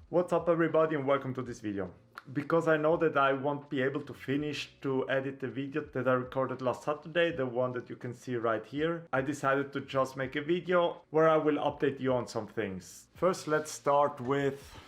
What's up everybody and welcome to this video. Because I know that I won't be able to finish to edit the video that I recorded last Saturday, the one that you can see right here, I decided to just make a video where I will update you on some things. First, let's start with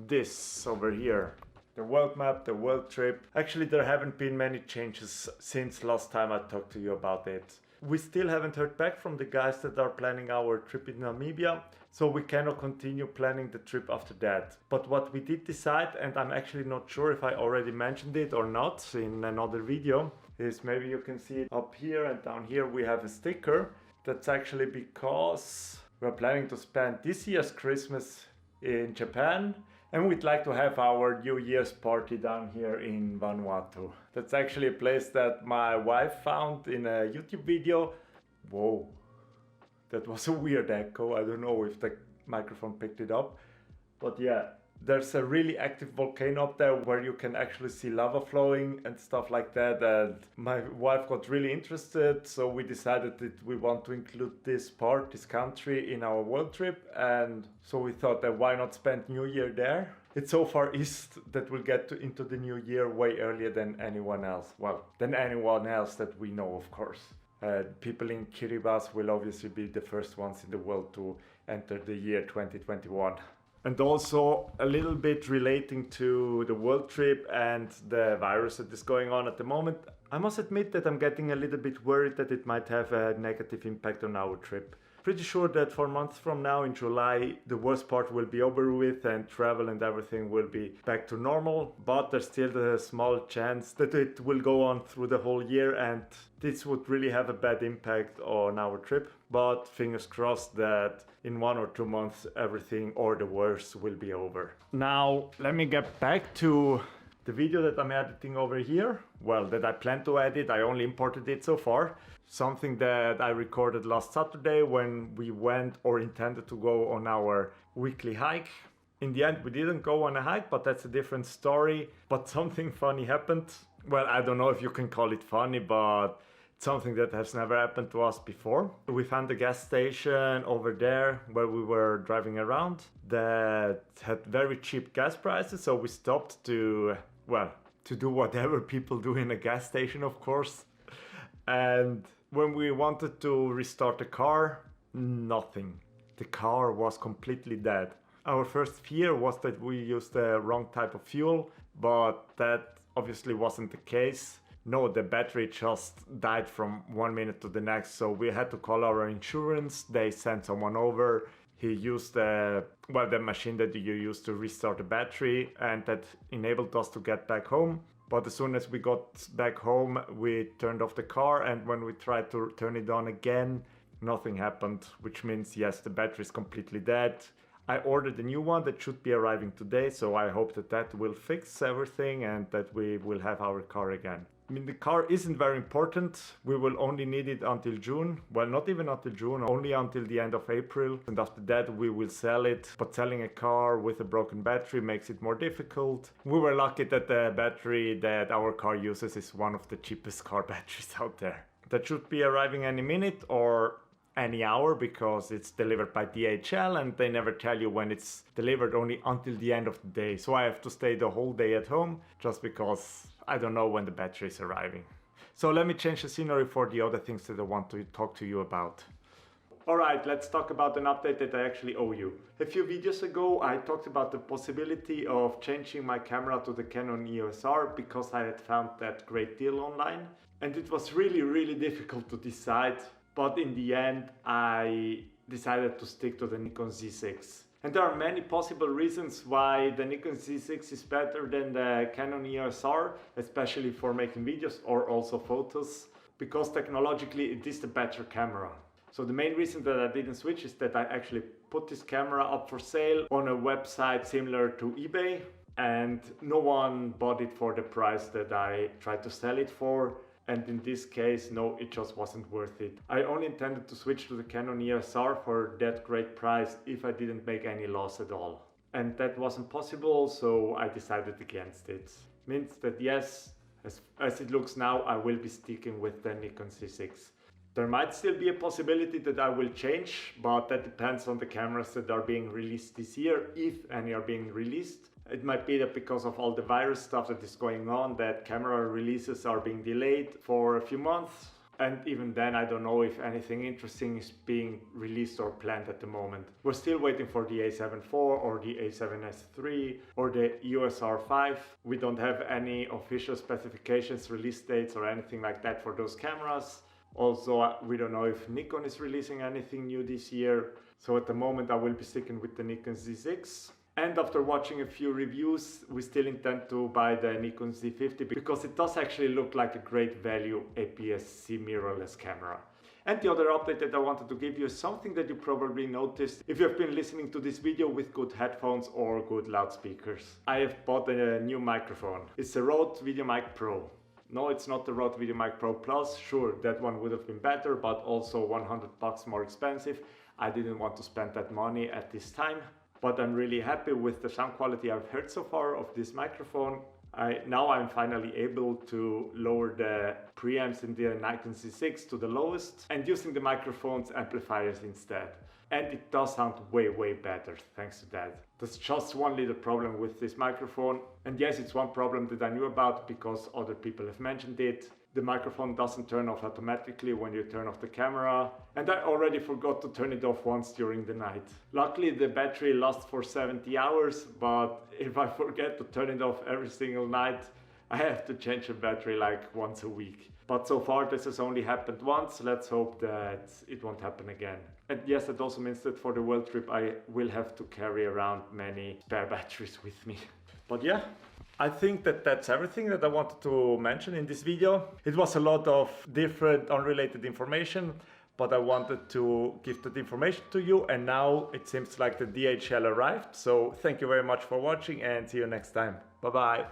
this over here. The world map, the world trip. Actually, there haven't been many changes since last time I talked to you about it. We still haven't heard back from the guys that are planning our trip in Namibia, so we cannot continue planning the trip after that. But what we did decide, and I'm actually not sure if I already mentioned it or not in another video, is maybe you can see it up here and down here we have a sticker. That's actually because we're planning to spend this year's Christmas in Japan, and we'd like to have our New Year's party down here in Vanuatu. That's actually a place that my wife found in a YouTube video. Whoa, that was a weird echo. I don't know if the microphone picked it up. But yeah, there's a really active volcano up there where you can actually see lava flowing and stuff like that. And my wife got really interested, so we decided that we want to include this country in our world trip. And so we thought that why not spend New Year there? It's so far east that we'll get into the new year way earlier than anyone else. Well, than anyone else that we know, of course. People in Kiribati will obviously be the first ones in the world to enter the year 2021. And also a little bit relating to the world trip and the virus that is going on at the moment. I must admit that I'm getting a little bit worried that it might have a negative impact on our trip. Pretty sure that 4 months from now in July, the worst part will be over with and travel and everything will be back to normal. But there's still a small chance that it will go on through the whole year, and this would really have a bad impact on our trip. But fingers crossed that in 1 or 2 months everything or the worst will be over. Now let me get back to the video that I'm editing over here. Well, that I plan to edit, I only imported it so far. Something that I recorded last Saturday when we went or intended to go on our weekly hike. In the end we didn't go on a hike, but that's a different story. But something funny happened. Well, I don't know if you can call it funny, but something that has never happened to us before. We found a gas station over there where we were driving around that had very cheap gas prices, so we stopped to do whatever people do in a gas station, of course. And when we wanted to restart the car, nothing. The car was completely dead. Our first fear was that we used the wrong type of fuel, but that obviously wasn't the case. No, the battery just died from 1 minute to the next, so we had to call our insurance. They sent someone over. He used the machine that you use to restart the battery, and that enabled us to get back home. But as soon as we got back home, we turned off the car, and when we tried to turn it on again, nothing happened, which means yes, the battery is completely dead. I ordered a new one that should be arriving today, so I hope that that will fix everything and that we will have our car again. I mean, the car isn't very important. We will only need it until June. Well, not even until June, only until the end of April. And after that, we will sell it. But selling a car with a broken battery makes it more difficult. We were lucky that the battery that our car uses is one of the cheapest car batteries out there. That should be arriving any minute or any hour, because it's delivered by DHL and they never tell you when it's delivered, only until the end of the day. So I have to stay the whole day at home just because I don't know when the battery is arriving. So let me change the scenery for the other things that I want to talk to you about. Alright, let's talk about an update that I actually owe you. A few videos ago I talked about the possibility of changing my camera to the Canon EOS R because I had found that great deal online. And it was really difficult to decide. But in the end, I decided to stick to the Nikon Z6. And there are many possible reasons why the Nikon Z6 is better than the Canon EOS R, especially for making videos or also photos, because technologically it is the better camera. So the main reason that I didn't switch is that I actually put this camera up for sale on a website similar to eBay, and no one bought it for the price that I tried to sell it for. And in this case, no, it just wasn't worth it. I only intended to switch to the Canon EOS R for that great price if I didn't make any loss at all. And that wasn't possible, so I decided against it. Means that yes, as it looks now, I will be sticking with the Nikon Z6. There might still be a possibility that I will change, but that depends on the cameras that are being released this year, if any are being released. It might be that because of all the virus stuff that is going on, that camera releases are being delayed for a few months. And even then, I don't know if anything interesting is being released or planned at the moment. We're still waiting for the A7 IV or the A7S III or the EOS R5. We don't have any official specifications, release dates or anything like that for those cameras. Also, we don't know if Nikon is releasing anything new this year. So at the moment, I will be sticking with the Nikon Z6. And after watching a few reviews, we still intend to buy the Nikon Z50 because it does actually look like a great value APS-C mirrorless camera. And the other update that I wanted to give you is something that you probably noticed if you have been listening to this video with good headphones or good loudspeakers. I have bought a new microphone. It's the Rode VideoMic Pro. No, it's not the Rode VideoMic Pro Plus. Sure, that one would have been better, but also $100 more expensive. I didn't want to spend that money at this time. But I'm really happy with the sound quality I've heard so far of this microphone. Now I'm finally able to lower the preamps in the Nikon Z6 to the lowest and using the microphone's amplifiers instead. And it does sound way better thanks to that. There's just one little problem with this microphone. And yes, it's one problem that I knew about because other people have mentioned it. The microphone doesn't turn off automatically when you turn off the camera, and I already forgot to turn it off once during the night. Luckily the battery lasts for 70 hours, but if I forget to turn it off every single night, I have to change the battery like once a week. But so far this has only happened once. Let's hope that it won't happen again. And yes, that also means that for the world trip I will have to carry around many spare batteries with me. But yeah, I think that that's everything that I wanted to mention in this video. It was a lot of different unrelated information, but I wanted to give that information to you, and now it seems like the DHL arrived. So thank you very much for watching and see you next time. Bye bye.